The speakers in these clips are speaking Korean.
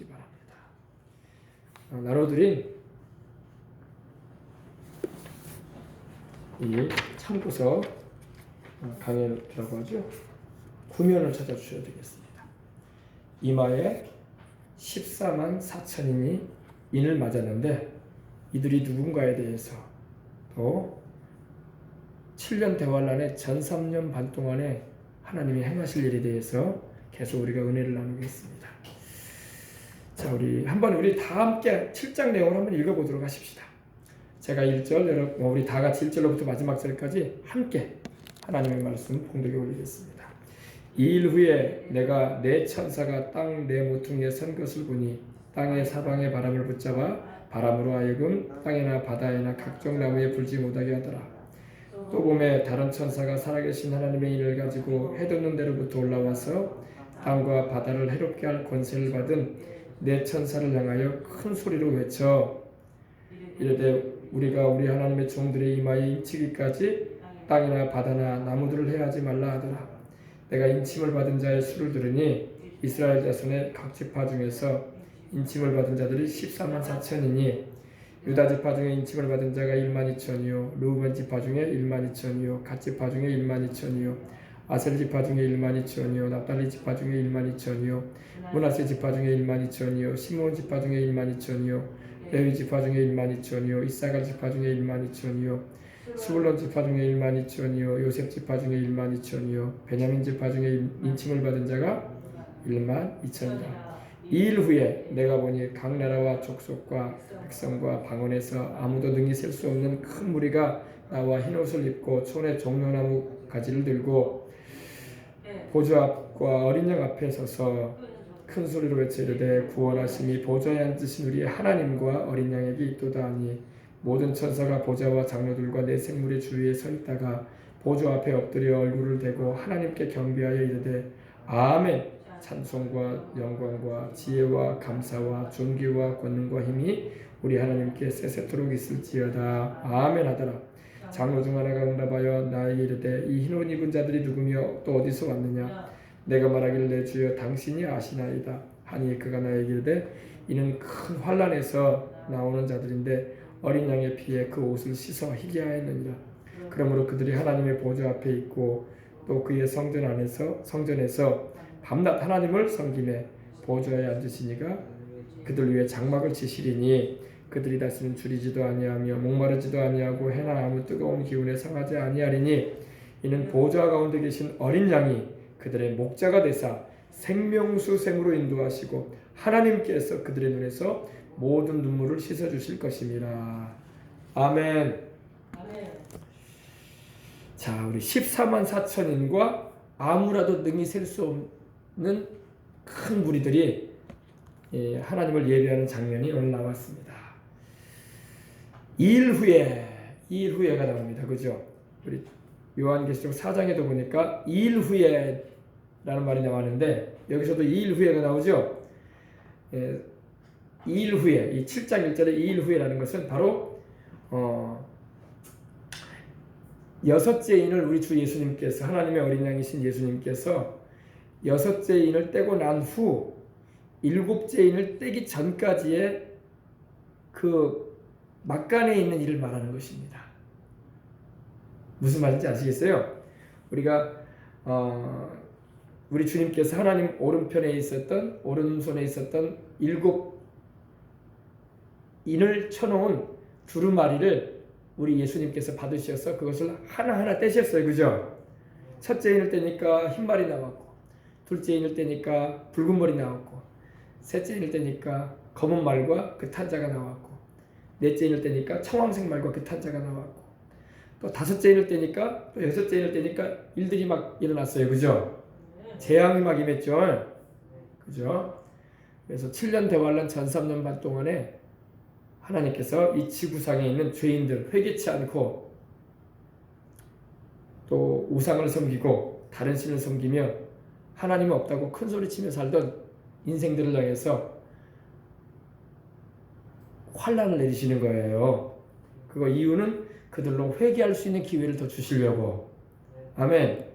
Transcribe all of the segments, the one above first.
바랍니다. 나눠드린 이 참고서 강해라고 하죠. 구면을 찾아주셔야 되겠습니다. 이마에 14만 4천인이 인을 맞았는데 이들이 누군가에 대해서 또 7년 대환란의 전 3년 반 동안에 하나님이 행하실 일에 대해서 계속 우리가 은혜를 나누겠습니다. 자, 우리 다 함께 7장 내용을 한번 읽어보도록 하십시다. 제가 1절, 우리 다 같이 1절로부터 마지막 절까지 함께 하나님의 말씀 봉독에 올리겠습니다. 이 일 후에 내가 내 천사가 땅 내 모퉁이에 선 것을 보니 땅의 사방의 바람을 붙잡아 바람으로 하여금 땅이나 바다에나 각종 나무에 불지 못하게 하더라. 또 봄에 다른 천사가 살아계신 하나님의 인을 가지고 해돋는 데로부터 올라와서 땅과 바다를 해롭게 할 권세를 받은 내 천사를 향하여 큰 소리로 외쳐 이르되 우리가 우리 하나님의 종들의 이마에 인치기까지 땅이나 바다나 나무들을 해하지 말라 하더라. 내가 인침을 받은 자의 수를 들으니 이스라엘 자손의 각 지파 중에서 인침을 받은 자들이 14만 4천이니 유다 지파 중에 인침을 받은 자가 1만 2천이요 르우벤 지파 중에 1만 2천이요 갓 지파 중에 1만 2천이요 아셀 지파 중에 1만 2천이요 납달리 지파 중에 1만 2천이요 므낫세 지파 중에 1만 2천이요 시므온 지파 중에 1만 2천이요 레위 지파 중에 1만 2천이요 이사갈 지파 중에 1만 2천이요 스불론 지파 중에 1만 2천이요 요셉 지파 중에 1만 2천이요 베냐민 지파 중에 인침을 받은 자가 1만 2천이다. 이 일 후에 내가 보니 각 나라와 족속과 백성과 방언에서 아무도 능히 셀 수 없는 큰 무리가 나와 흰옷을 입고 손에 종려나무 가지를 들고 보좌 앞과 어린 양 앞에 서서 큰 소리로 외쳐 이르되 구원하심이 보좌에 앉으신 우리 하나님과 어린 양에게 있도다 하니 모든 천사가 보좌와 장로들과 내 생물의 주위에 서 있다가 보좌 앞에 엎드려 얼굴을 대고 하나님께 경배하여 이르되 아멘. 찬송과 영광과 지혜와 감사와 존귀와 권능과 힘이 우리 하나님께 세세토록 있을지어다. 아멘 하더라. 장로 중 하나가 응답하여 나에게 이르되 이 흰옷 입은 자들이 누구며 또 어디서 왔느냐. 내가 말하기를 주여 당신이 아시나이다 하니 그가 나에게 이르되 이는 큰 환난에서 나오는 자들인데 어린 양의 피에 그 옷을 씻어 희게 하였느니라. 그러므로 그들이 하나님의 보좌 앞에 있고 또 그의 성전에서 밤낮 하나님을 섬기매 보좌에 앉으시니가 그들 위에 장막을 치시리니 그들이 다시는 줄이지도 아니하며 목마르지도 아니하고 해나 아무 뜨거운 기운에 상하지 아니하리니 이는 보좌 가운데 계신 어린 양이 그들의 목자가 되사 생명수샘으로 인도하시고 하나님께서 그들의 눈에서 모든 눈물을 씻어주실 것입니다. 아멘. 자, 우리 14만 4천인과 아무라도 능히 셀 수 없는 큰 무리들이 하나님을 예배하는 장면이 오늘 나왔습니다. 2일 후에가 나옵니다. 그죠? 우리 요한계시록 4장에도 보니까 2일 후에라는 말이 나왔는데 여기서도 2일 후에가 나오죠. 2일 후에, 이 7장 1절에 2일 후에라는 것은 바로 여섯째 인을 우리 주 예수님께서 하나님의 어린 양이신 예수님께서 여섯째 인을 떼고 난 후 일곱째 인을 떼기 전까지의 그 막간에 있는 일을 말하는 것입니다. 무슨 말인지 아시겠어요? 우리가 우리 주님께서 하나님 오른손에 있었던 일곱 인을 쳐놓은 두루마리를 우리 예수님께서 받으셔서 그것을 하나하나 떼셨어요. 그죠? 첫째 인을 떼니까 흰말이 나왔고 둘째 인을 떼니까 붉은 머리 나왔고 셋째 인을 떼니까 검은 말과 그 탄자가 나왔고 넷째 인을 떼니까 청황색 말과 그 탄자가 나왔고 또 다섯째 인을 떼니까 또 여섯째 인을 떼니까 일들이 막 일어났어요. 그죠? 재앙이 막 임했죠. 그죠? 그래서 7년 대환란 전 3년 반 동안에 하나님께서 이 지구상에 있는 죄인들 회개치 않고 또 우상을 섬기고 다른 신을 섬기며 하나님이 없다고 큰 소리치며 살던 인생들을 향해서 환난을 내리시는 거예요. 그거 이유는 그들로 회개할 수 있는 기회를 더 주시려고. 아멘.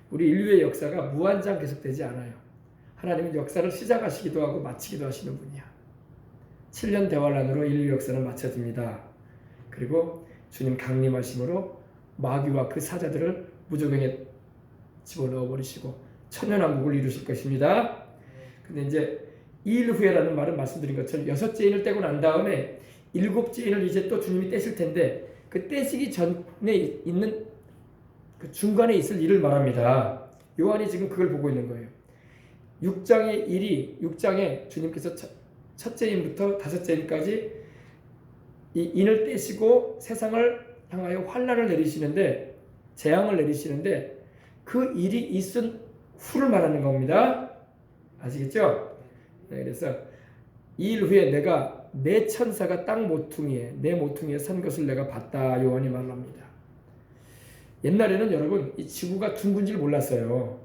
우리 인류의 역사가 무한정 계속되지 않아요. 하나님은 역사를 시작하시기도 하고 마치기도 하시는 분이야. 7년 대환란으로 인류 역사는 마쳐집니다. 그리고 주님 강림하심으로 마귀와 그 사자들을 무저병에 집어넣어 버리시고 천년왕국을 이루실 것입니다. 근데 이제 2일 후에라는 말은 말씀드린 것처럼 6째 인을 떼고 난 다음에 7째 인을 이제 또 주님이 떼실 텐데 그 떼시기 전에 있는 그 중간에 있을 일을 말합니다. 요한이 지금 그걸 보고 있는 거예요. 6장의 일이 6장에 주님께서 첫째 인부터 5째 인까지 이 인을 떼시고 세상을 향하여 환난을 내리시는데 재앙을 내리시는데 그 일이 있은 후를 말하는 겁니다. 아시겠죠? 네, 그래서 2일 후에 내가 내 천사가 땅 모퉁이에 내 모퉁이에 선 것을 내가 봤다. 요한이 말합니다. 옛날에는 여러분 이 지구가 둥근 줄 몰랐어요.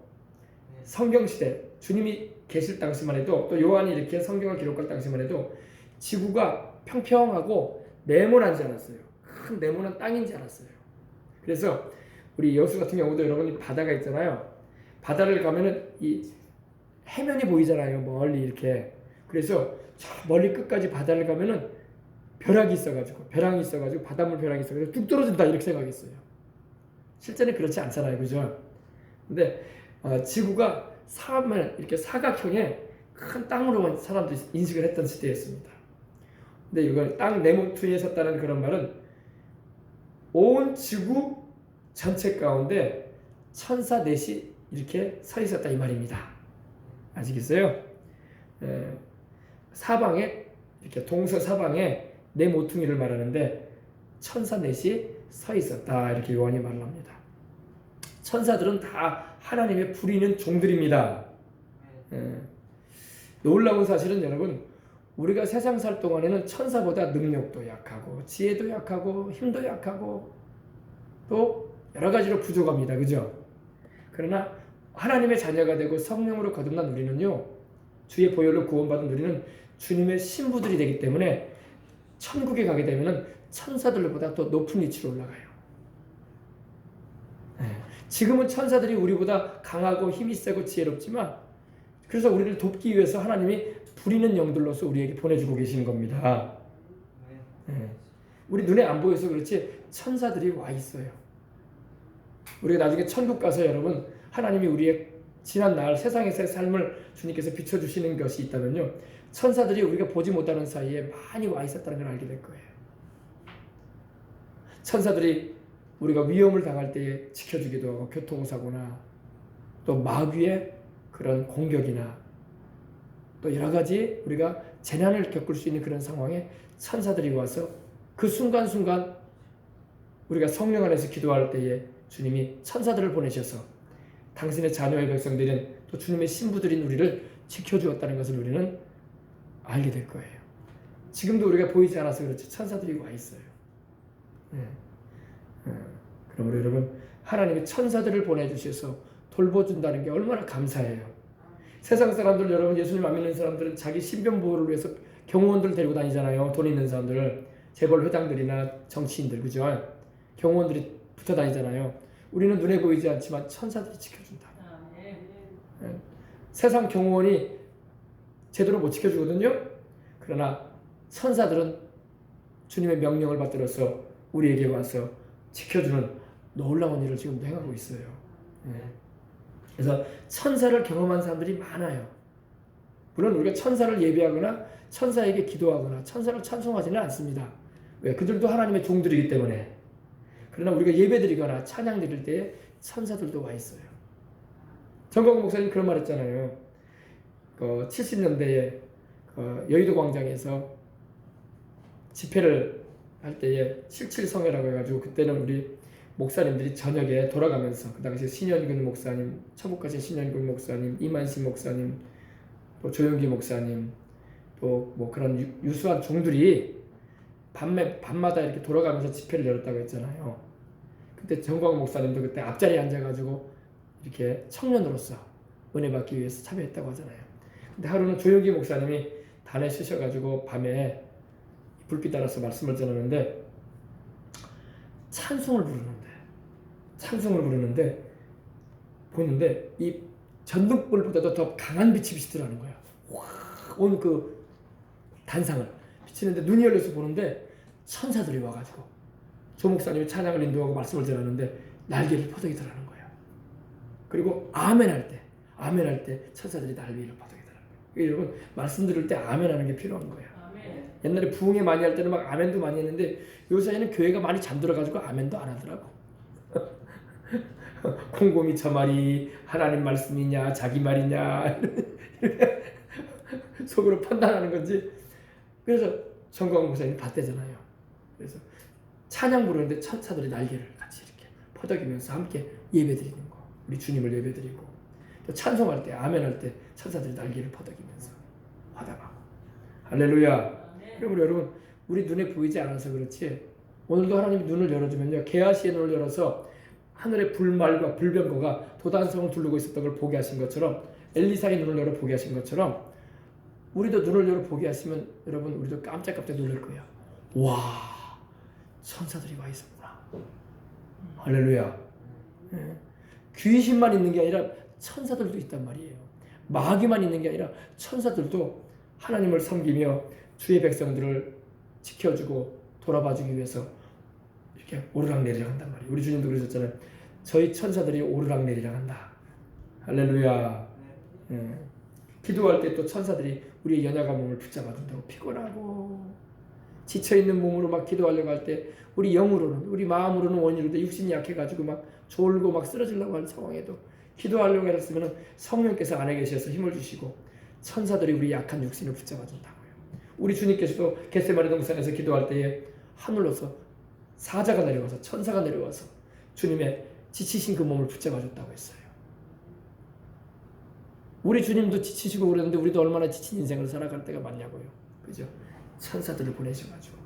성경시대 주님이 계실 당시만 해도 또 요한이 이렇게 성경을 기록할 당시만 해도 지구가 평평하고 네모난지 않았어요. 큰 네모난 땅인지 알았어요. 그래서 우리 여수 같은 경우도 여러분 바다가 있잖아요. 바다를 가면은 이 해면이 보이잖아요. 멀리 이렇게. 그래서 저 멀리 끝까지 바다를 가면은 벼락이 있어가지고 바닷물 벼락이 있어가지고 뚝 떨어진다 이렇게 생각했어요. 실제는 그렇지 않잖아요, 그죠? 근데 지구가 이렇게 사각형의 큰 땅으로 사람들이 인식을 했던 시대였습니다. 근데 이걸 땅 네모퉁이에 섰다는 그런 말은 온 지구 전체 가운데 천사 넷이 이렇게 서 있었다 이 말입니다. 아시겠어요? 사방에 이렇게 동서사방에 네 모퉁이를 말하는데 천사 넷이 서 있었다 이렇게 요한이 말합니다. 천사들은 다 하나님의 부리는 종들입니다. 놀라운 사실은 여러분 우리가 세상 살 동안에는 천사보다 능력도 약하고 지혜도 약하고 힘도 약하고 또 여러 가지로 부족합니다. 그죠? 그러나 하나님의 자녀가 되고 성령으로 거듭난 우리는요 주의 보혈로 구원받은 우리는 주님의 신부들이 되기 때문에 천국에 가게 되면 천사들보다 더 높은 위치로 올라가요. 지금은 천사들이 우리보다 강하고 힘이 세고 지혜롭지만 그래서 우리를 돕기 위해서 하나님이 부리는 영들로서 우리에게 보내주고 계신 겁니다. 우리 눈에 안 보여서 그렇지 천사들이 와 있어요. 우리가 나중에 천국 가서 여러분 하나님이 우리의 지난 날 세상에서의 삶을 주님께서 비춰주시는 것이 있다면요 천사들이 우리가 보지 못하는 사이에 많이 와 있었다는 걸 알게 될 거예요. 천사들이 우리가 위험을 당할 때에 지켜주기도 하고 교통사고나 또 마귀의 그런 공격이나 또 여러 가지 우리가 재난을 겪을 수 있는 그런 상황에 천사들이 와서 그 순간순간 우리가 성령 안에서 기도할 때에 주님이 천사들을 보내셔서 당신의 자녀의 백성들인 또 주님의 신부들인 우리를 지켜주었다는 것을 우리는 알게 될 거예요. 지금도 우리가 보이지 않아서 그렇지 천사들이 와 있어요. 그럼 우리 여러분 하나님이 천사들을 보내주셔서 돌봐준다는 게 얼마나 감사해요. 세상 사람들 여러분 예수님 안 믿는 사람들은 자기 신변 보호를 위해서 경호원들 데리고 다니잖아요. 돈 있는 사람들 재벌 회장들이나 정치인들 그죠? 경호원들이 붙어 다니잖아요. 우리는 눈에 보이지 않지만 천사들이 지켜준다. 세상 경호원이 제대로 못 지켜주거든요. 그러나 천사들은 주님의 명령을 받들어서 우리에게 와서 지켜주는 놀라운 일을 지금도 행하고 있어요. 그래서 천사를 경험한 사람들이 많아요. 물론 우리가 천사를 예배하거나 천사에게 기도하거나 천사를 찬송하지는 않습니다. 왜? 그들도 하나님의 종들이기 때문에. 그러나 우리가 예배드리거나 찬양 드릴 때에 천사들도 와 있어요. 정광훈 목사님 그런 말 했잖아요. 70년대에 여의도 광장에서 집회를 할 때에 77성회라고 해가지고 그때는 우리 목사님들이 저녁에 돌아가면서 그 당시에 신현근 목사님, 천국 가신 신현근 목사님, 이만식 목사님, 또 조영기 목사님, 또 뭐 그런 유수한 종들이 밤마다 이렇게 돌아가면서 집회를 열었다고 했잖아요. 그때 정광훈 목사님도 그때 앞자리에 앉아가지고 이렇게 청년으로서 은혜 받기 위해서 참여했다고 하잖아요. 근데 하루는 조영기 목사님이 단에 쉬셔가지고 밤에 불빛 따라서 말씀을 전하는데 찬송을 부르는데 보는데 이 전등불보다도 더 강한 빛이 비치더라는 거야. 온 그 단상을 비치는데 눈이 열려서 보는데 천사들이 와가지고 조 목사님이 찬양을 인도하고 말씀을 전하는데 날개를 퍼덕이더라는 거야. 그리고 아멘할 때 천사들이 날개를 퍼덕이더라는 거야. 여러분 말씀 들을 때 아멘하는 게 필요한 거야. 아멘. 옛날에 부흥회 많이 할 때는 막 아멘도 많이 했는데 요새는 교회가 많이 잠들어가지고 아멘도 안 하더라고. 콩고미 저 말이 하나님 말씀이냐 자기 말이냐 속으로 판단하는 건지. 그래서 정광훈 목사님이 봤대잖아요. 그래서 찬양 부르는데 천사들이 날개를 같이 이렇게 퍼덕이면서 함께 예배드리는 거, 우리 주님을 예배드리고, 또 찬송할 때 아멘할 때 천사들이 날개를 퍼덕이면서 화답하고. 할렐루야. 그러므로 여러분 우리 눈에 보이지 않아서 그렇지 오늘도 하나님이 눈을 열어주면요, 게하시의 눈을 열어서 하늘의 불말과 불병거가 도단성을 두르고 있었던 걸 보게 하신 것처럼, 엘리사의 눈을 열어 보게 하신 것처럼 우리도 눈을 열어 보게 하시면 여러분 우리도 깜짝깜짝 놀랄 거예요. 와, 천사들이 와 있었구나. 할렐루야. 귀신만 있는 게 아니라 천사들도 있단 말이에요. 마귀만 있는 게 아니라 천사들도 하나님을 섬기며 주의 백성들을 지켜주고 돌아봐주기 위해서 이렇게 오르락내리락 한단 말이에요. 우리 주님도 그러셨잖아요. 저희 천사들이 오르락내리락 한다. 할렐루야. 기도할 때 또 천사들이 우리의 연약한 몸을 붙잡아준다고. 피곤하고 지쳐있는 몸으로 막 기도하려고 할 때 우리 영으로는, 우리 마음으로는 원이로도 육신이 약해가지고 막 졸고 막 쓰러지려고 하는 상황에도 기도하려고 했으면 성령께서 안에 계셔서 힘을 주시고 천사들이 우리 약한 육신을 붙잡아준다고요. 우리 주님께서도 겟세마네 동산에서 기도할 때에 하늘로서 사자가 내려와서, 천사가 내려와서 주님의 지치신 그 몸을 붙잡아줬다고 했어요. 우리 주님도 지치시고 그랬는데 우리도 얼마나 지친 인생을 살아갈 때가 많냐고요. 그죠? 천사들을 보내셔가지고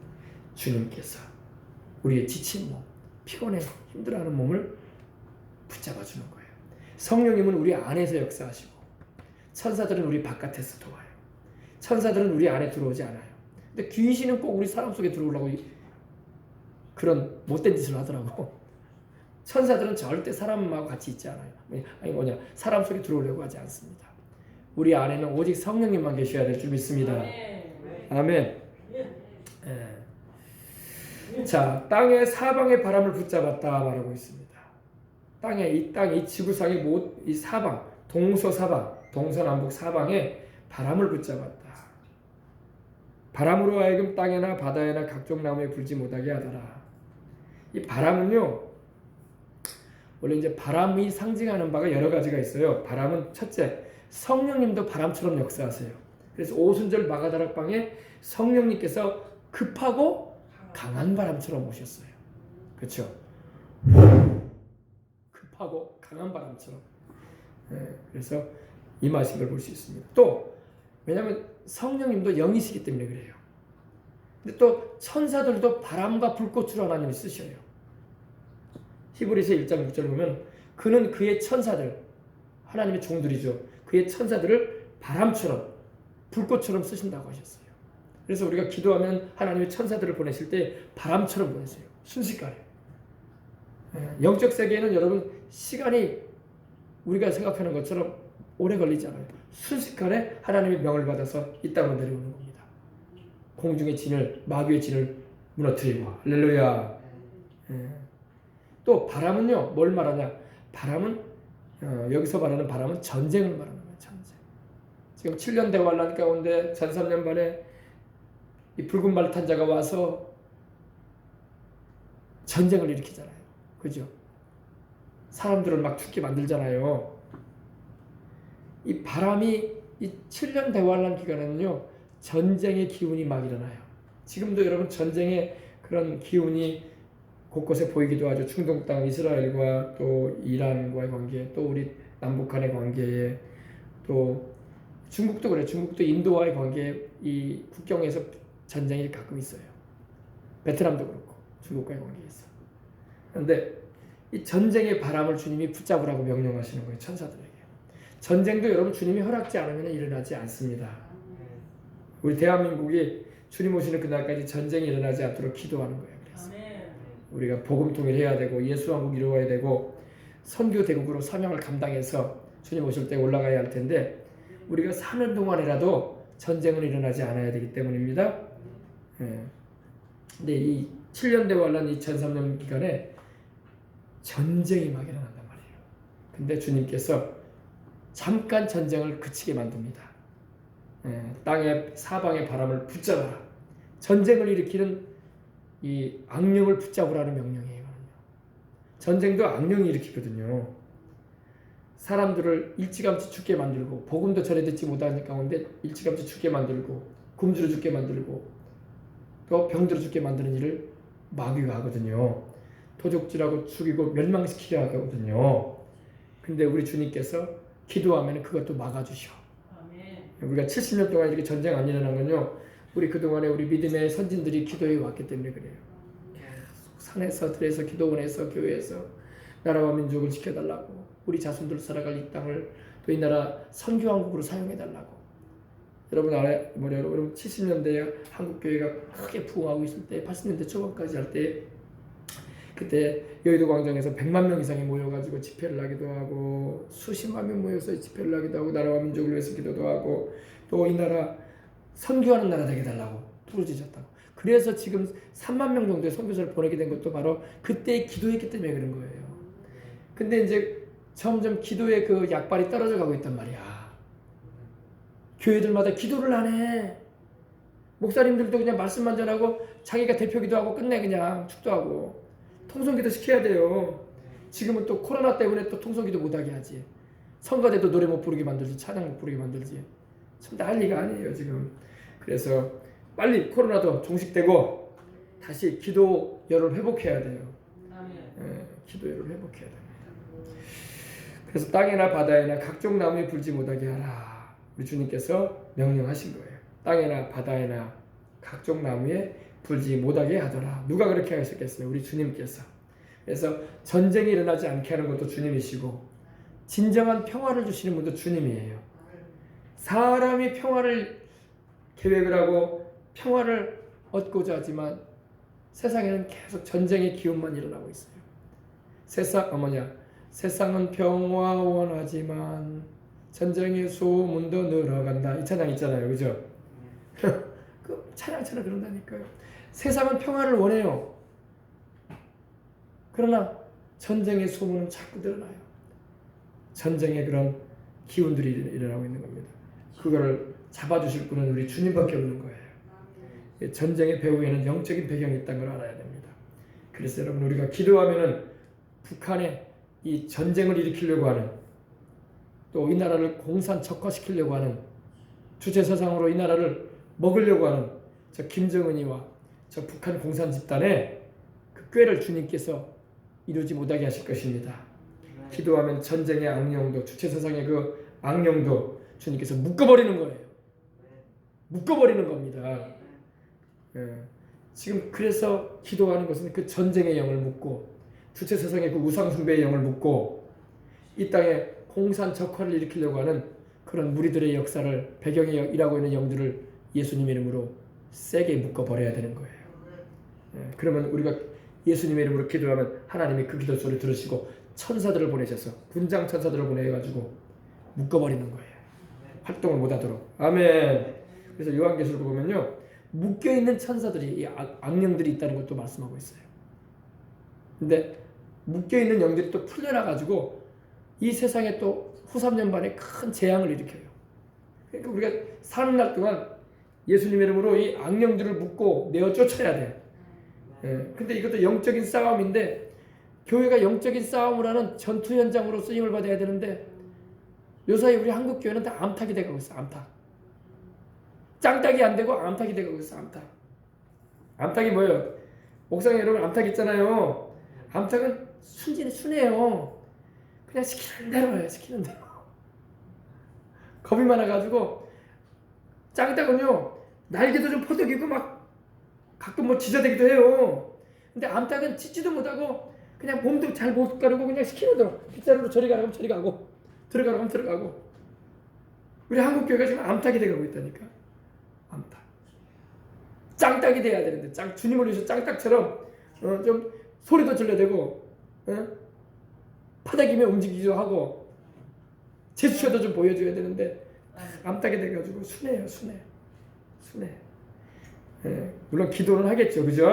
주님께서 우리의 지친 몸, 피곤해 힘들어하는 몸을 붙잡아주는 거예요. 성령님은 우리 안에서 역사하시고 천사들은 우리 바깥에서 도와요. 천사들은 우리 안에 들어오지 않아요. 근데 귀신은 꼭 우리 사람 속에 들어오려고 그런 못된 짓을 하더라고. 천사들은 절대 사람하고 같이 있지 않아요. 아니 사람 속에 들어오려고 하지 않습니다. 우리 안에는 오직 성령님만 계셔야 될 줄 믿습니다. 아멘. 자, 땅의 사방의 바람을 붙잡았다 말하고 있습니다. 이 지구상의 이 사방, 동서사방, 동서남북 사방에 바람을 붙잡았다. 바람으로 하여금 땅에나 바다에나 각종 나무에 불지 못하게 하더라. 이 바람은요, 원래 이제 바람이 상징하는 바가 여러 가지가 있어요. 바람은 첫째, 성령님도 바람처럼 역사하세요. 그래서 오순절 마가다락방에 성령님께서 급하고 강한 바람처럼 오셨어요. 그렇죠? 급하고 강한 바람처럼. 그래서 임하신 걸 볼 수 있습니다. 또 왜냐하면 성령님도 영이시기 때문에 그래요. 근데 또 천사들도 바람과 불꽃으로 하나님이 쓰셔요. 히브리서 1장 6절 보면 그는 그의 천사들, 하나님의 종들이죠. 그의 천사들을 바람처럼 불꽃처럼 쓰신다고 하셨어요. 그래서 우리가 기도하면 하나님의 천사들을 보내실 때 바람처럼 보내세요. 순식간에. 영적 세계에는 여러분 시간이 우리가 생각하는 것처럼 오래 걸리지 않아요. 순식간에 하나님의 명을 받아서 이 땅으로 내려오는 겁니다. 공중의 진을, 마귀의 진을 무너뜨리고. 할렐루야. 또 바람은요, 뭘 말하냐? 바람은 여기서 말하는 바람은 전쟁을 말하는 거예요. 전쟁. 지금 7년 대환란 가운데 전 3년 반에 이 붉은 말탄 자가 와서 전쟁을 일으키잖아요. 그죠? 사람들을 막 죽게 만들잖아요. 이 바람이 이 7년 대환란 기간에는요, 전쟁의 기운이 막 일어나요. 지금도 여러분 전쟁의 그런 기운이 곳곳에 보이기도 하죠. 중동 땅 이스라엘과 또 이란과의 관계, 또 우리 남북한의 관계에, 또 중국도 그래요. 중국도 인도와의 관계에 이 국경에서 전쟁이 가끔 있어요. 베트남도 그렇고 중국과의 관계에 있어. 그런데 이 전쟁의 바람을 주님이 붙잡으라고 명령하시는 거예요. 천사들에게. 전쟁도 여러분 주님이 허락지 않으면 일어나지 않습니다. 우리 대한민국이 주님 오시는 그날까지 전쟁이 일어나지 않도록 기도하는 거예요. 그래서 우리가 복음 통일해야 되고 예수 왕국 이루어야 되고 선교 대국으로 사명을 감당해서 주님 오실 때 올라가야 할 텐데 우리가 사는 동안이라도 전쟁은 일어나지 않아야 되기 때문입니다. 예. 근데 이 7년대 환란 2003년 기간에 전쟁이 막 일어난단 말이에요. 근데 주님께서 잠깐 전쟁을 그치게 만듭니다. 땅의 사방의 바람을 붙잡아라. 전쟁을 일으키는 이 악령을 붙잡으라는 명령이에요. 전쟁도 악령이 일으키거든요. 사람들을 일찌감치 죽게 만들고 복음도 전해 듣지 못하는 가운데 일찌감치 죽게 만들고 굶주려 죽게 만들고 또 병들어 죽게 만드는 일을 마귀가 하거든요. 도적질하고 죽이고 멸망시키려 하거든요. 근데 우리 주님께서 기도하면 그것도 막아주셔. 우리가 70년 동안 이렇게 전쟁 안 일어난 건요, 우리 그동안에 우리 믿음의 선진들이 기도해 왔기 때문에 그래요. 산에서 들에서 기도원에서 교회에서 나라와 민족을 지켜달라고, 우리 자손들 살아갈 이 땅을 또 이 나라 선교왕국으로 사용해달라고. 여러분 여러분 70년대에 한국교회가 크게 부흥하고 있을 때 80년대 초반까지 할 때 그때 여의도 광장에서 100만 명 이상이 모여가지고 집회를 하기도 하고 수십만 명 모여서 집회를 하기도 하고 나라와 민족을 위해서 기도도 하고 또 이 나라 선교하는 나라 되게 달라고 부르짖었다고. 그래서 지금 3만 명 정도의 선교사를 보내게 된 것도 바로 그때의 기도했기 때문에 그런 거예요. 근데 이제 점점 기도의 그 약발이 떨어져 가고 있단 말이야. 교회들마다 기도를 안 해. 목사님들도 그냥 말씀만 전하고 자기가 대표 기도하고 끝내. 그냥 축도하고 통성기도 시켜야 돼요. 지금은 또 코로나 때문에 또 통성기도 못하게 하지. 성가대도 노래 못 부르게 만들지, 찬양 못 부르게 만들지. 참 난리가 아니에요 지금. 그래서 빨리 코로나도 종식되고 다시 기도열을 회복해야 돼요. 기도열을 회복해야 됩니다. 그래서 땅이나 바다에나 각종 나무에 불지 못하게 하라. 우리 주님께서 명령하신 거예요. 땅이나 바다에나 각종 나무에 불지 못하게 하더라. 누가 그렇게 하셨겠어요? 우리 주님께서. 그래서 전쟁이 일어나지 않게 하는 것도 주님이시고 진정한 평화를 주시는 분도 주님이에요. 사람이 평화를 계획을 하고 평화를 얻고자 하지만 세상에는 계속 전쟁의 기운만 일어나고 있어요. 세상은 평화 원하지만 전쟁의 소문도 늘어간다. 이 찬양 있잖아요. 그죠? 그 찬양처럼 그런다니까요. 세상은 평화를 원해요. 그러나 전쟁의 소문은 자꾸 늘어나요. 전쟁의 그런 기운들이 일어나고 있는 겁니다. 그거를 잡아주실 분은 우리 주님밖에 없는 거예요. 전쟁의 배후에는 영적인 배경이 있다는 걸 알아야 됩니다. 그래서 여러분 우리가 기도하면은 북한에 이 전쟁을 일으키려고 하는 또 이 나라를 공산적화시키려고 하는 주체사상으로 이 나라를 먹으려고 하는 저 김정은이와 저 북한 공산 집단의 그 꾀를 주님께서 이루지 못하게 하실 것입니다. 기도하면 전쟁의 악령도 주체사상의 그 악령도 주님께서 묶어버리는 거예요. 묶어버리는 겁니다. 지금 그래서 기도하는 것은 그 전쟁의 영을 묶고 주체사상의 그 우상숭배의 영을 묶고 이 땅에 공산적화를 일으키려고 하는 그런 무리들의 역사를 배경에 일하고 있는 영들을 예수님 이름으로 세게 묶어버려야 되는 거예요. 그러면 우리가 예수님 이름으로 기도하면 하나님이 그 기도 소리 들으시고 천사들을 보내셔서 군장 천사들을 보내가지고 묶어버리는 거예요. 활동을 못하도록. 아멘. 그래서 요한계시록을 보면요, 묶여있는 천사들이, 이 악령들이 있다는 것도 말씀하고 있어요. 근데 묶여있는 영들이 또 풀려나가지고 이 세상에 또 후 3년 반에 큰 재앙을 일으켜요. 그러니까 우리가 사는 날 동안 예수님 이름으로 이 악령들을 묶고 내어 쫓아야 돼. 근데 이것도 영적인 싸움인데 교회가 영적인 싸움을 하는 전투 현장으로 쓰임을 받아야 되는데 요사이 우리 한국 교회는 다 암탉이 돼가고 있어. 암탉. 짱딱이 안 되고 암탉이 돼가고 있어. 암탉. 암탉이 뭐예요? 옥상에 여러분 암탉 있잖아요. 암탉은 순해요. 그냥 시키는 대로 해요. 시키는 대로. 겁이 많아가지고 짱딱은요 날개도 좀 퍼덕이고 막 가끔 뭐 지저대기도 해요. 근데 암탉은 짖지도 못하고 그냥 몸도 잘 못 가르고 그냥 시키는 대로 빗자루로 저리 가라고 하면 저리 가고 들어가라고 하면 들어가고. 우리 한국 교회가 지금 암탉이 돼가고 있다니까. 암탉. 짱딱이 돼야 되는데 주님을 위해서 짱딱처럼 좀 소리도 질러대고 파닥이며 움직이기도 하고 제스처도 좀 보여줘야 되는데 암탉이 돼가지고 순해요. 물론 기도는 하겠죠, 그죠?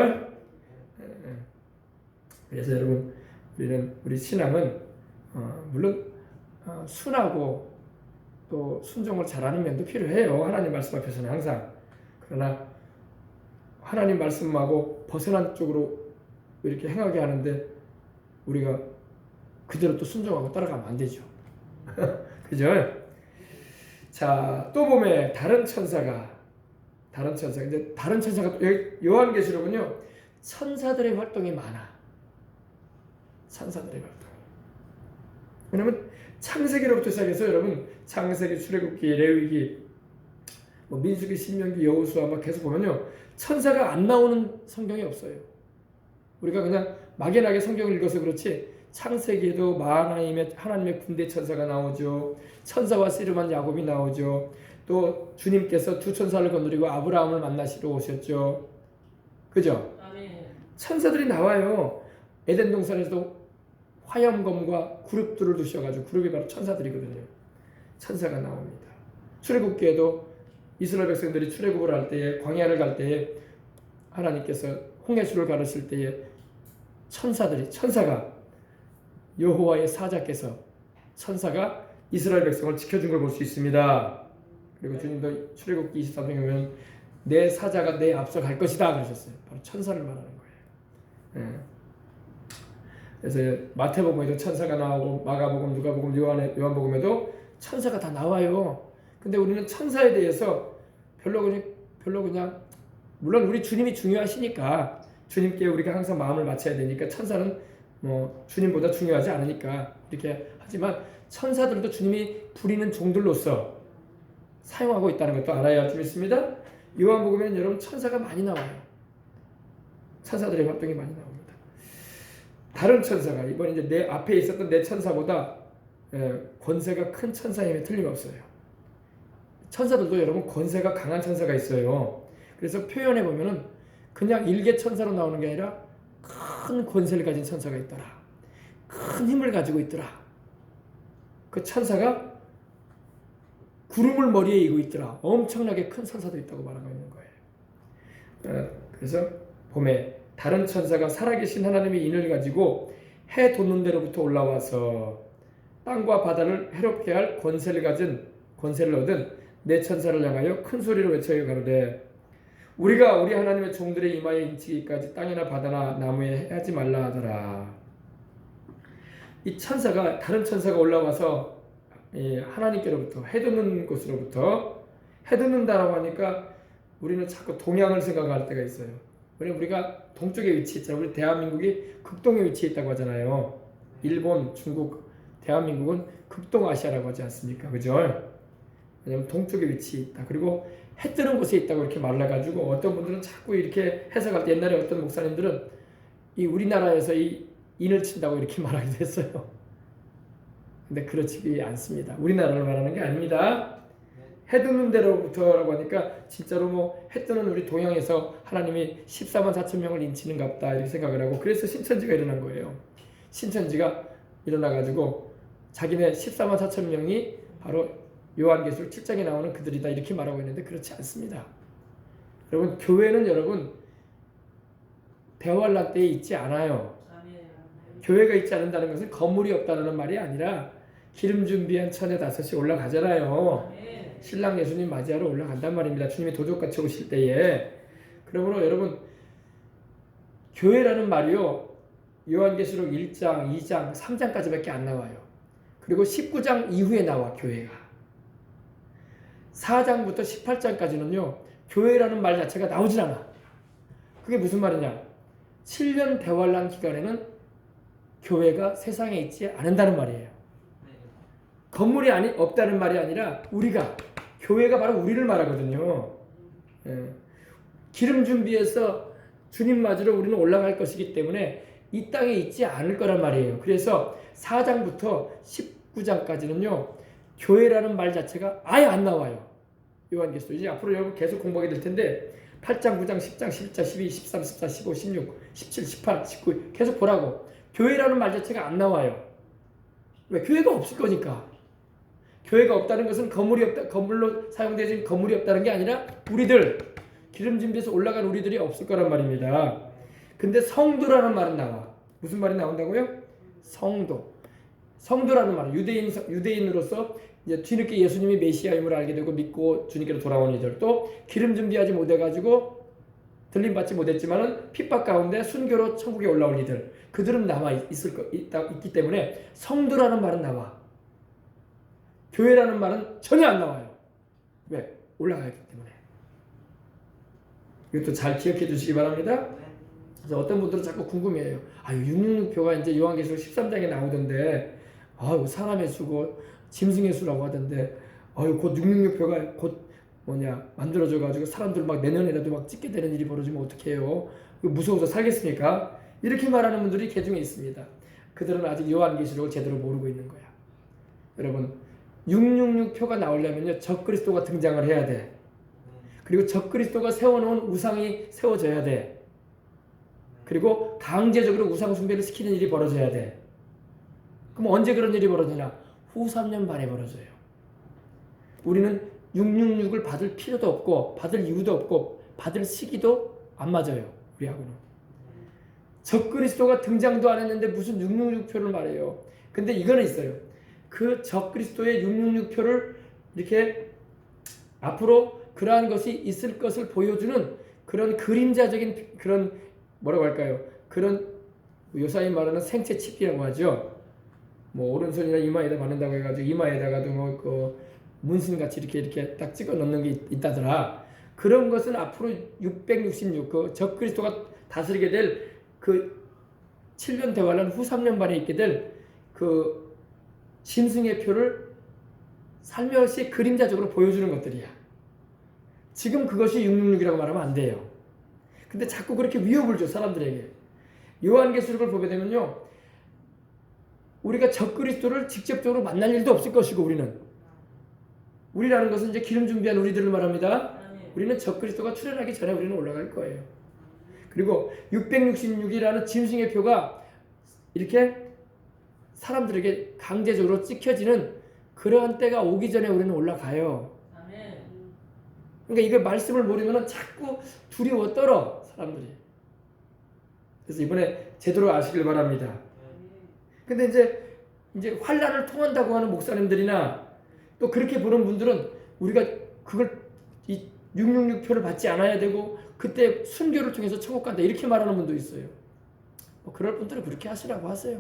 그래서 여러분 우리 신앙은 물론 순하고 또 순종을 잘하는 면도 필요해요. 하나님 말씀 앞에서는 항상. 그러나 하나님 말씀하고 벗어난 쪽으로 이렇게 행하게 하는데 우리가 그대로 또 순종하고 따라가면 안 되죠. 그죠? 자, 또 보면 다른 천사가 이제 다른 천사가 요한계시록은요 천사들의 활동이 많아. 천사들의 활동. 왜냐면 창세기로부터 시작해서 여러분 창세기, 출애굽기, 레위기, 뭐 민수기, 신명기, 여호수아 막 계속 보면요 천사가 안 나오는 성경이 없어요. 우리가 그냥 막연하게 성경을 읽어서 그렇지 창세기에도 하나님의 군대 천사가 나오죠. 천사와 씨름한 야곱이 나오죠. 또 주님께서 두 천사를 건드리고 아브라함을 만나시러 오셨죠. 그죠? 천사들이 나와요. 에덴 동산에서도 화염검과 그룹들을 두셔가지고 그룹이 바로 천사들이거든요. 천사가 나옵니다. 출애굽기에도 이스라엘 백성들이 출애굽을 할 때에 광야를 갈 때에 하나님께서 홍해수를 가르칠 때에 천사가 여호와의 사자께서 천사가 이스라엘 백성을 지켜준 걸 볼 수 있습니다. 그리고 주님도 출애굽기 23장에 보면 내 사자가 내 앞서 갈 것이다 그러셨어요. 바로 천사를 말하는 거예요. 그래서 마태복음에도 천사가 나오고 마가복음, 누가복음, 요한복음에도 천사가 다 나와요. 근데 우리는 천사에 대해서 별로 그냥 물론 우리 주님이 중요하시니까 주님께 우리가 항상 마음을 맞춰야 되니까 천사는 뭐 주님보다 중요하지 않으니까 이렇게 하지만 천사들도 주님이 부리는 종들로서 사용하고 있다는 것도 알아야 좀 있습니다. 요한복음에는 여러분 천사가 많이 나와요. 천사들의 활동이 많이 나옵니다. 다른 천사가 이번 이제 내 앞에 있었던 내 천사보다 권세가 큰 천사임에 틀림없어요. 천사들도 여러분 권세가 강한 천사가 있어요. 그래서 표현해 보면은 그냥 일개 천사로 나오는 게 아니라 큰 권세를 가진 천사가 있더라. 큰 힘을 가지고 있더라. 그 천사가 구름을 머리에 이고 있더라. 엄청나게 큰 천사도 있다고 말하고 있는 거예요. 그래서 봄에 다른 천사가 살아계신 하나님의 인을 가지고 해 돋는 데로부터 올라와서 땅과 바다를 해롭게 할 권세를 얻은 내 천사를 향하여 큰 소리로 외쳐 가로되 우리가 우리 하나님의 종들의 이마에 인치기까지 땅이나 바다나 나무에 하지 말라 하더라. 이 천사가 다른 천사가 올라와서 하나님께로부터 해돋는 곳으로부터 해돋는다라고 하니까 우리는 자꾸 동양을 생각할 때가 있어요. 왜냐면 우리가 동쪽에 위치했잖아요. 우리 대한민국이 극동에 위치해 있다고 하잖아요. 일본, 중국, 대한민국은 극동아시아라고 하지 않습니까? 그죠? 왜냐면 동쪽에 위치해 있다. 그리고 해 뜨는 곳에 있다고 이렇게 말해가지고 어떤 분들은 자꾸 이렇게 해석할 때 옛날에 어떤 목사님들은 이 우리나라에서 이 인을 친다고 이렇게 말하기도 했어요. 근데 그렇지 않습니다. 우리나라를 말하는 게 아닙니다. 해 뜨는 데로부터라고 하니까 진짜로 뭐 해 뜨는 우리 동양에서 하나님이 14만 4천 명을 인치는갑다 이렇게 생각을 하고 그래서 신천지가 일어난 거예요. 신천지가 일어나가지고 자기네 14만 4천 명이 바로 요한계시록 7장에 나오는 그들이다 이렇게 말하고 있는데 그렇지 않습니다. 여러분 교회는 여러분 대환란 때에 있지 않아요. 교회가 있지 않는다는 것은 건물이 없다는 말이 아니라 기름 준비한 천에 다섯이 올라가잖아요. 신랑 예수님 맞이하러 올라간단 말입니다. 주님이 도적같이 오실 때에. 그러므로 여러분 교회라는 말이요 요한계시록 1장, 2장, 3장까지밖에 안 나와요. 그리고 19장 이후에 나와 교회가. 4장부터 18장까지는요 교회라는 말 자체가 나오질 않아. 그게 무슨 말이냐? 7년 대환란 기간에는 교회가 세상에 있지 않는다는 말이에요. 건물이 없다는 말이 아니라 우리가 교회가 바로 우리를 말하거든요. 기름 준비해서 주님 맞으러 우리는 올라갈 것이기 때문에 이 땅에 있지 않을 거란 말이에요. 그래서 4장부터 19장까지는요 교회라는 말 자체가 아예 안 나와요. 요한계시록 이제 앞으로 여러분 계속 공부하게 될 텐데 8장, 9장, 10장, 11장, 12, 13, 14, 15, 16, 17, 18, 19 계속 보라고. 교회라는 말 자체가 안 나와요. 왜? 교회가 없을 거니까. 교회가 없다는 것은 건물이 없다, 건물로 사용되어진 건물이 없다는 게 아니라 우리들, 기름 준비해서 올라간 우리들이 없을 거란 말입니다. 근데 성도라는 말은 나와. 무슨 말이 나온다고요? 성도. 성도라는 말은 유대인으로서 이제 뒤늦게 예수님이 메시아임을 알게 되고 믿고 주님께로 돌아온 이들, 또 기름 준비하지 못해가지고 들림 받지 못했지만은 핍박 가운데 순교로 천국에 올라올 이들, 그들은 남아 있기 때문에 성도라는 말은 나와. 교회라는 말은 전혀 안 나와요. 왜? 올라가기 때문에. 이것도 잘 기억해 주시기 바랍니다. 그래서 어떤 분들은 자꾸 궁금해해요. 666표가 이제 요한계시록 13장에 나오던데, 사람의 수고 짐승의 수라고 하던데, 곧 666표가 곧 만들어져 가지고 사람들 막 내년에라도 막 찍게 되는 일이 벌어지면 어떡해요? 무서워서 살겠습니까? 이렇게 말하는 분들이 개중에 있습니다. 그들은 아직 요한계시록을 제대로 모르고 있는 거야. 여러분, 666표가 나오려면요, 적그리스도가 등장을 해야 돼. 그리고 적그리스도가 세워놓은 우상이 세워져야 돼. 그리고 강제적으로 우상 숭배를 시키는 일이 벌어져야 돼. 그럼 언제 그런 일이 벌어지냐? 후 3년 반에 벌어져요. 우리는 666을 받을 필요도 없고 받을 이유도 없고 받을 시기도 안 맞아요. 우리하고는. 적그리스도가 등장도 안 했는데 무슨 666표를 말해요. 근데 이거는 있어요. 그 적그리스도의 666표를 이렇게 앞으로 그러한 것이 있을 것을 보여주는 그런 그림자적인 그런 뭐라고 할까요? 그런 요사이 말하는 생체 칩이라고 하죠. 오른손이나 이마에다 바른다고 해가지고 이마에다가도 그 문신같이 이렇게 딱 찍어 넣는 게 있다더라. 그런 것은 앞으로 666 그 적그리스도가 다스리게 될 그 7년 대환란 후 3년 반에 있게 될 그 짐승의 표를 살며시 그림자적으로 보여주는 것들이야. 지금 그것이 666이라고 말하면 안 돼요. 근데 자꾸 그렇게 위협을 줘, 사람들에게. 요한계시록을 보게 되면요, 우리가 적그리스도를 직접적으로 만날 일도 없을 것이고, 우리라는 것은 이제 기름 준비한 우리들을 말합니다. 우리는 적그리스도가 출현하기 전에 우리는 올라갈 거예요. 그리고 666이라는 짐승의 표가 이렇게 사람들에게 강제적으로 찍혀지는 그러한 때가 오기 전에 우리는 올라가요. 그러니까 이거 말씀을 모르면 자꾸 두려워 떨어, 사람들이. 그래서 이번에 제대로 아시길 바랍니다. 근데 이제 환란을 통한다고 하는 목사님들이나 또 그렇게 보는 분들은 우리가 그걸 이 666표를 받지 않아야 되고 그때 순교를 통해서 천국 간다 이렇게 말하는 분도 있어요. 그럴 분들은 그렇게 하시라고 하세요.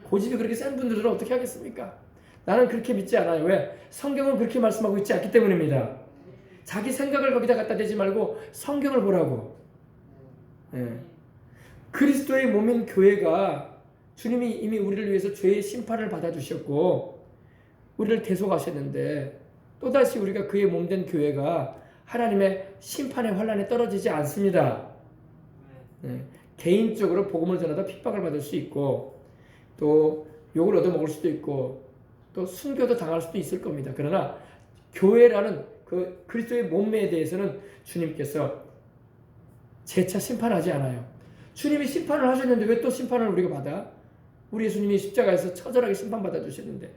고집이 그렇게 센 분들은 어떻게 하겠습니까? 나는 그렇게 믿지 않아요. 왜? 성경은 그렇게 말씀하고 있지 않기 때문입니다. 자기 생각을 거기다 갖다 대지 말고 성경을 보라고. 그리스도의 몸인 교회가 주님이 이미 우리를 위해서 죄의 심판을 받아주셨고 우리를 대속하셨는데 또다시 우리가 그의 몸된 교회가 하나님의 심판의 환란에 떨어지지 않습니다. 개인적으로 복음을 전하다 핍박을 받을 수 있고 또 욕을 얻어먹을 수도 있고 또 순교도 당할 수도 있을 겁니다. 그러나 교회라는 그 그리스도의 몸매에 대해서는 주님께서 재차 심판하지 않아요. 주님이 심판을 하셨는데 왜 또 심판을 우리가 받아? 우리 예수님이 십자가에서 처절하게 심판받아 주셨는데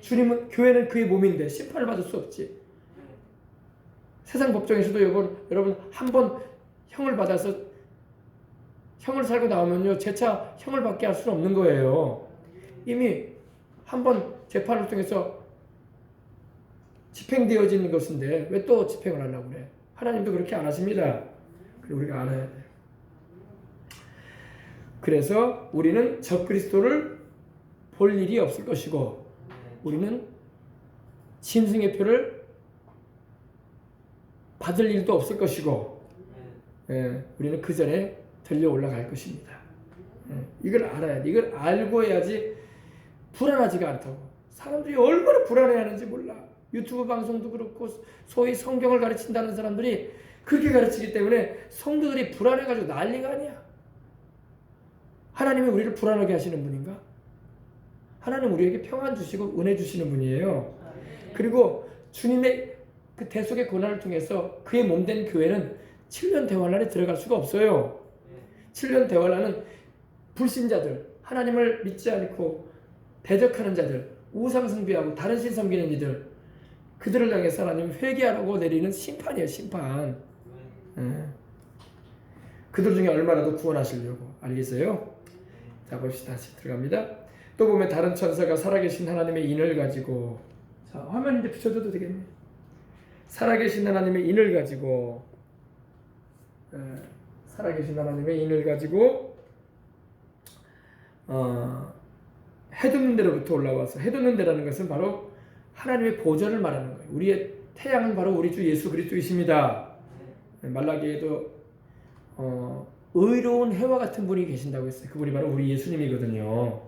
주님은 교회는 그의 몸인데 심판을 받을 수 없지. 세상 법정에서도 여러분 한 번 형을 받아서 형을 살고 나오면요 재차 형을 받게 할 수는 없는 거예요. 이미 한 번 재판을 통해서 집행되어진 것인데 왜 또 집행을 하려고 그래? 하나님도 그렇게 안 하십니다. 그리고 우리가 알아야 돼요. 그래서 우리는 적그리스도를 볼 일이 없을 것이고 우리는 짐승의 표를 받을 일도 없을 것이고 우리는 그 전에 들려 올라갈 것입니다. 이걸 알아야 돼. 이걸 알고 해야지 불안하지가 않다고. 사람들이 얼마나 불안해하는지 몰라. 유튜브 방송도 그렇고 소위 성경을 가르친다는 사람들이 그렇게 가르치기 때문에 성도들이 불안해가지고 난리가 아니야. 하나님이 우리를 불안하게 하시는 분인가? 하나님 우리에게 평안 주시고 은혜 주시는 분이에요. 그리고 주님의 그 대속의 고난을 통해서 그의 몸된 교회는 7년 대환란에 들어갈 수가 없어요. 7년 대환란은 불신자들, 하나님을 믿지 않고 대적하는 자들, 우상 숭배하고 다른 신 섬기는 이들 그들을 향해서 하나님 회개하라고 내리는 심판이에요. 심판. 예. 그들 중에 얼마라도 구원하시려고. 알겠어요? 자, 봅시다. 다시 들어갑니다. 또 보면 다른 천사가 살아계신 하나님의 인을 가지고, 자, 화면 이제 비춰줘도 되겠네요. 살아계신 하나님의 인을 가지고, 살아계신 하나님의 인을 가지고 해돋는 데로부터 올라와서, 해돋는 데라는 것은 바로 하나님의 보좌를 말하는 거예요. 우리의 태양은 바로 우리 주 예수 그리스도이십니다. 말라기에도 의로운 해와 같은 분이 계신다고 했어요. 그분이 바로 우리 예수님이거든요.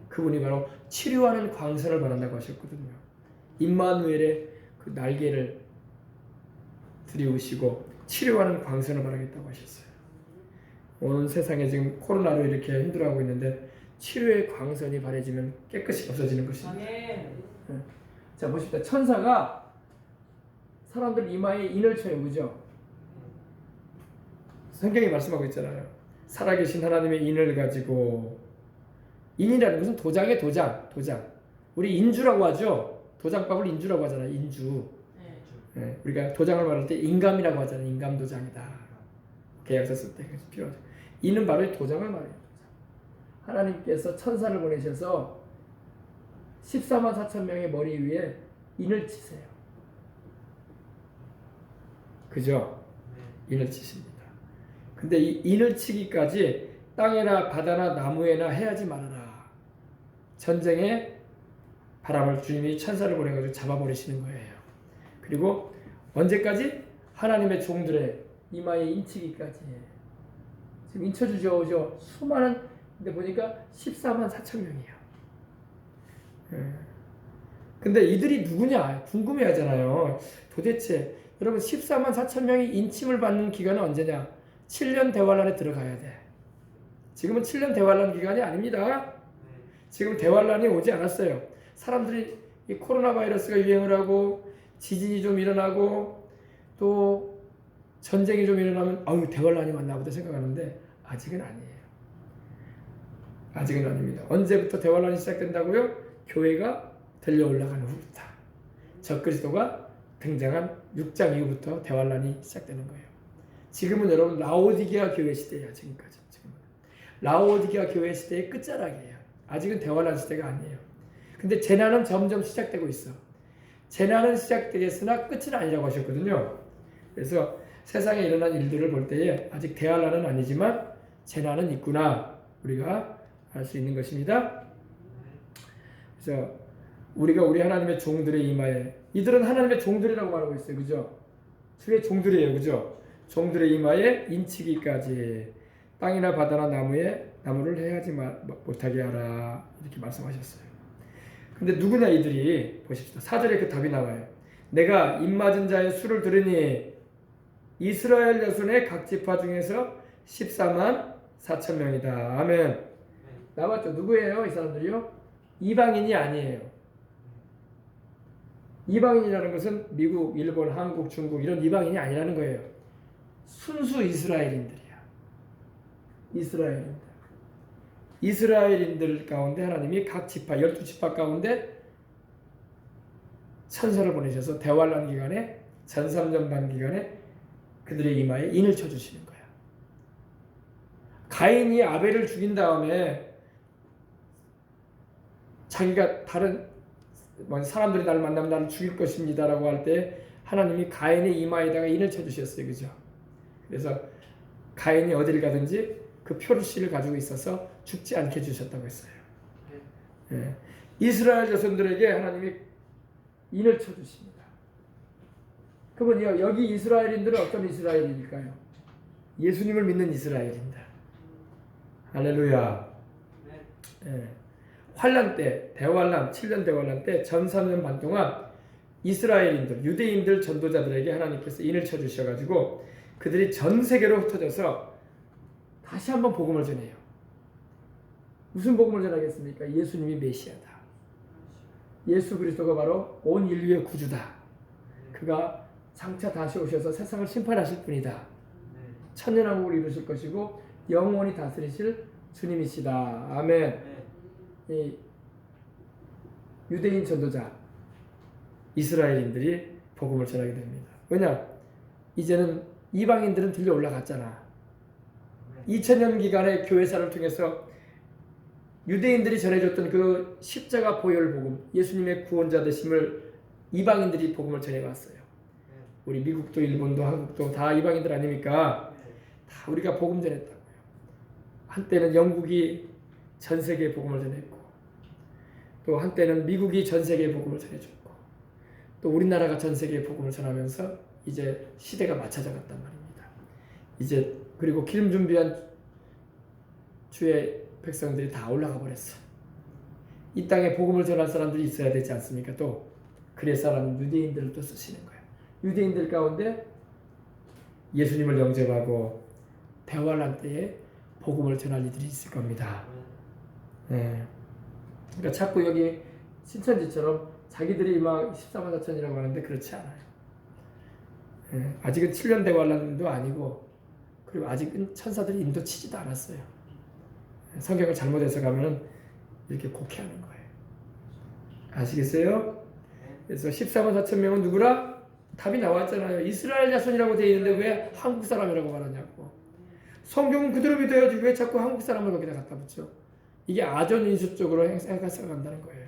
그분이 바로 치료하는 광선을 말한다고 하셨거든요. 임마누엘의 그 날개를 들이우시고 치료하는 광선을 말하겠다고 하셨어요. 오늘 세상에 지금 코로나로 이렇게 힘들어하고 있는데 치료의 광선이 바래지면 깨끗이 없어지는 것입니다. 자, 보십시오. 천사가 사람들 이마에 인을 쳐요. 그죠? 성경이 말씀하고 있잖아요. 살아계신 하나님의 인을 가지고, 인이라는 것은 도장의 도장. 우리 인주라고 하죠. 도장밥을 인주라고 하잖아요. 인주. 네, 우리가 도장을 말할 때 인감이라고 하잖아요. 인감 도장이다. 계약서 쓸 때 필요하죠. 인은 바로 도장을 말해요. 하나님께서 천사를 보내셔서 14만 4천 명의 머리 위에 인을 치세요. 그죠? 인을 치십니다. 근데 이 인을 치기까지 땅에나 바다나 나무에나 해하지 말아라. 전쟁에 바람을 주님이 천사를 보내가지고 잡아버리시는 거예요. 그리고 언제까지? 하나님의 종들의 이마에 인치기까지. 지금 인쳐주죠. 수많은, 근데 보니까 14만 4천 명이에요. 근데 이들이 누구냐 궁금해 하잖아요. 도대체 여러분 14만 4천 명이 인침을 받는 기간은 언제냐? 7년 대환란에 들어가야 돼. 지금은 7년 대환란 기간이 아닙니다. 지금 대환란이 오지 않았어요. 사람들이 이 코로나 바이러스가 유행을 하고 지진이 좀 일어나고 또 전쟁이 좀 일어나면 아유 대환란이 왔나 보다 생각하는데 아직은 아니에요. 아직은 아닙니다. 언제부터 대환란이 시작된다고요? 교회가 들려 올라가는 후부터. 적그리스도가 등장한 6장 이후부터 대환란이 시작되는 거예요. 지금은 여러분 라오디게아 교회 시대예요. 지금까지. 지금은. 라오디게아 교회 시대의 끝자락이에요. 아직은 대환란 시대가 아니에요. 근데 재난은 점점 시작되고 있어. 재난은 시작되겠으나 끝은 아니라고 하셨거든요. 그래서 세상에 일어난 일들을 볼 때에 아직 대환란은 아니지만 재난은 있구나 우리가 알 수 있는 것입니다. 그래서 우리가 우리 하나님의 종들의 이마에, 이들은 하나님의 종들이라고 말하고 있어요. 그죠? 주의 종들이에요. 그죠? 종들의 이마에 인치기까지 땅이나 바다나 나무를 해하지 못하게 하라 이렇게 말씀하셨어요. 근데 누구냐 이들이? 보십시오. 4절에 그 답이 나와요. 내가 입맞은 자의 수를 들으니 이스라엘 자손의 각 지파 중에서 14만 4천 명이다. 아멘. 나왔죠? 누구예요? 이 사람들이요? 이방인이 아니에요. 이방인이라는 것은 미국, 일본, 한국, 중국 이런 이방인이 아니라는 거예요. 순수 이스라엘인들이야. 이스라엘인들 가운데 하나님이 각 지파, 12지파 가운데 천사를 보내셔서 대환란 기간에, 전삼전반 기간에 그들의 이마에 인을 쳐주시는 거야. 가인이 아벨을 죽인 다음에 자기가 다른 사람들이 나를 만나면 나를 죽일 것입니다 라고 할 때 하나님이 가인의 이마에다가 인을 쳐주셨어요. 그죠? 그래서 가인이 어디를 가든지 그 표시를 가지고 있어서 죽지 않게 해주셨다고 했어요. 예. 이스라엘 자손들에게 하나님이 인을 쳐주십니다. 그러면 여기 이스라엘인들은 어떤 이스라엘일까요? 예수님을 믿는 이스라엘입니다. 할렐루야. 예. 환란 때, 대환란, 7년 대환란 때 전 3년 반 동안 이스라엘인들, 유대인들 전도자들에게 하나님께서 인을 쳐주셔가지고 그들이 전 세계로 흩어져서 다시 한번 복음을 전해요. 무슨 복음을 전하겠습니까? 예수님이 메시아다. 예수 그리스도가 바로 온 인류의 구주다. 그가 장차 다시 오셔서 세상을 심판하실 분이다. 천년왕국을 이루실 것이고 영원히 다스리실 주님이시다. 아멘. 이 유대인 전도자 이스라엘인들이 복음을 전하게 됩니다. 왜냐? 이제는 이방인들은 들려 올라갔잖아. 2000년 기간의 교회사를 통해서 유대인들이 전해줬던 그 십자가 보혈 복음, 예수님의 구원자 되심을 이방인들이 복음을 전해왔어요. 우리 미국도 일본도 한국도 다 이방인들 아닙니까? 다 우리가 복음 전했다고요. 한때는 영국이 전 세계에 복음을 전했고, 또 한때는 미국이 전 세계에 복음을 전해줬고, 또 우리나라가 전 세계에 복음을 전하면서 이제 시대가 맞춰져 갔단 말입니다. 이제 그리고 기름 준비한 주의 백성들이 다 올라가 버렸어. 이 땅에 복음을 전할 사람들이 있어야 되지 않습니까? 또 그래서 하나님 유대인들을 또 쓰시는 거예요. 유대인들 가운데 예수님을 영접하고 대환란 때에 복음을 전할 이들이 있을 겁니다. 그러니까 자꾸 여기 신천지처럼 자기들이 막 14만 4천이라고 하는데 그렇지 않아요. 아직은 7년 대환란도 아니고, 그리고 아직은 천사들이 인도 치지도 않았어요. 성경을 잘못 해석하면 이렇게 곡해하는 거예요. 아시겠어요? 그래서 14만 4천 명은 누구라? 답이 나왔잖아요. 이스라엘 자손이라고 되어 있는데 왜 한국 사람이라고 말하냐고. 성경은 그대로 믿어야지 왜 자꾸 한국 사람을 거기다 갖다 붙여. 이게 아전인수적으로 생각한다는 거예요.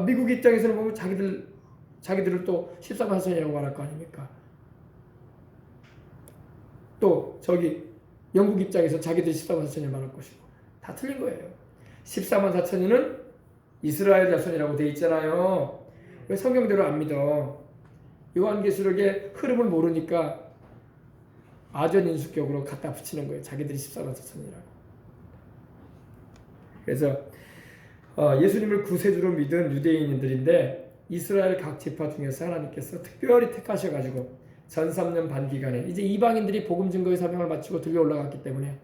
미국 입장에서는 보면 자기들을 또 14만 4천이라고 말할 거 아닙니까? 또 저기 영국 입장에서 자기들이 14만 4천을 말할 것이고, 다 틀린 거예요. 14만 4천이는 이스라엘 자손이라고 되어 있잖아요. 왜 성경대로 안 믿어? 요한계시록의 흐름을 모르니까 아전인수격으로 갖다 붙이는 거예요. 자기들이 14만 4천이라고. 그래서 예수님을 구세주로 믿은 유대인들인데 이스라엘 각 지파 중에서 하나님께서 특별히 택하셔가지고 전 3년 반 기간에 이제 이방인들이 복음 증거의 사명을 마치고 들려 올라갔기 때문에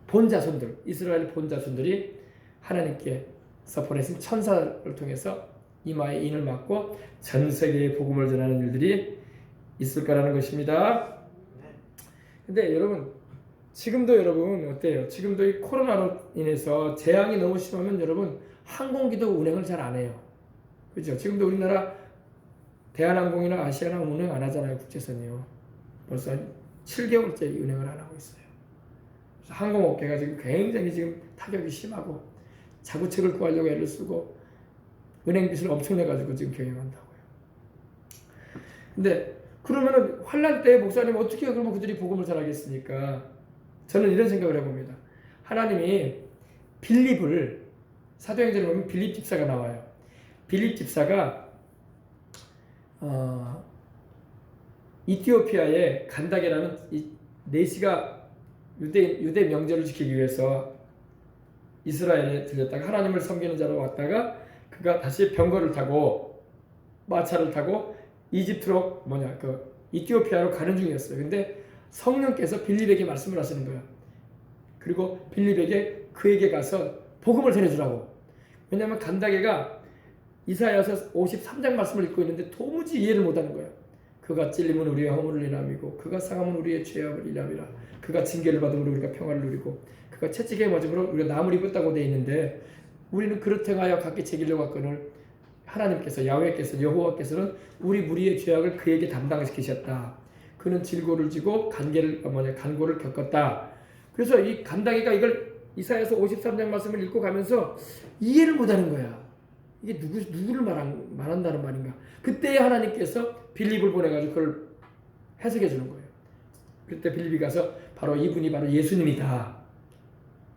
본자손들, 이스라엘 본자손들이 하나님께서 보내신 천사를 통해서 이마에 인을 맞고 전 세계에 복음을 전하는 일들이 있을 거라는 것입니다. 근데 여러분, 지금도 여러분 어때요? 지금도 이 코로나로 인해서 재앙이 너무 심하면 여러분 항공기도 운행을 잘 안 해요. 그렇죠? 지금도 우리나라 대한항공이나 아시아나항공 운행 안 하잖아요. 국제선이요. 벌써 7개월째 운행을 안 하고 있어요. 그래서 항공업계가 지금 굉장히 지금 타격이 심하고 자구책을 구하려고 애를 쓰고 은행빚을 엄청 내가지고 지금 경영한다고요. 근데 그러면은 환난 때 목사님 어떻게 그러면 그들이 복음을 전하겠습니까? 저는 이런 생각을 해봅니다. 하나님이 빌립을, 사도행전에 보면 빌립 집사가 나와요. 빌립 집사가 이티오피아의 간다게라는 이 내시가 유대 명절을 지키기 위해서 이스라엘에 들렸다가 하나님을 섬기는 자로 왔다가 그가 다시 병거를 타고 마차를 타고 이집트로 이티오피아로 가는 중이었어요. 근데 성령께서 빌립에게 말씀을 하시는 거예요. 그리고 빌립에게 그에게 가서 복음을 전해주라고. 왜냐하면 간다게가 이사야서 53장 말씀을 읽고 있는데 도무지 이해를 못하는 거예요. 그가 찔림은 우리의 허물을 인함이고 그가 상함은 우리의 죄악을 인함이라. 그가 징계를 받음으로 우리가 평화를 누리고 그가 채찍에 맞음으로 우리가 나무를 입었다고 되어 있는데, 우리는 그렇게 하여 각기 책임져 갖고는 하나님께서, 야훼께서, 여호와께서는 우리 무리의 죄악을 그에게 담당시키셨다. 그는 질고를 지고 간고를 겪었다. 그래서 이 간다게가 이걸 이사야서 53장 말씀을 읽고 가면서 이해를 못하는 거야. 이게 누구를 말한다는 말인가? 그때 하나님께서 빌립을 보내가지고 그걸 해석해 주는 거예요. 그때 빌립이 가서 바로 이분이 바로 예수님이다.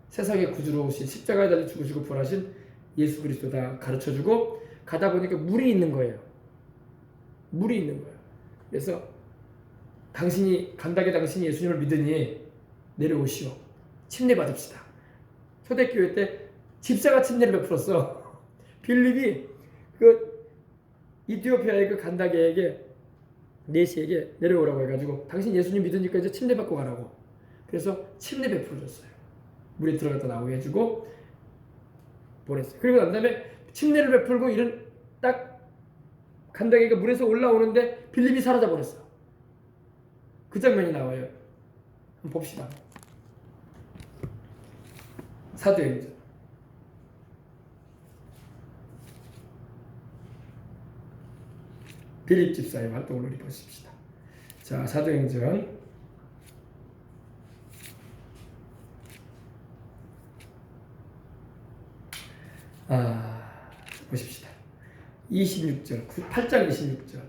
세상의 구주로 오신 십자가에 달려 죽으시고 부활하신 예수 그리스도다 가르쳐주고 가다 보니까 물이 있는 거예요. 물이 있는 거예요. 그래서 간다게 당신이 예수님을 믿으니 내려오시오. 침례 받읍시다. 초대교회 때 집사가 침례를 베풀었어. 빌립이 그 이티오피아의 그 간다게에게 네시에게 내려오라고 해가지고 당신 예수님 믿으니까 이제 침례 받고 가라고. 그래서 침례 베풀어줬어요. 물에 들어갔다 나오게 해주고 보냈어요. 그리고 난 다음에 침례를 베풀고 이런 딱 간다게가 물에서 올라오는데 빌립이 사라져 버렸어. 그 장면이 나와요. 한번 봅시다. 사도행전 빌립 집사의 활동을 우리 보십시다. 자, 사도행전 보십시다. 26절, 8장 26절.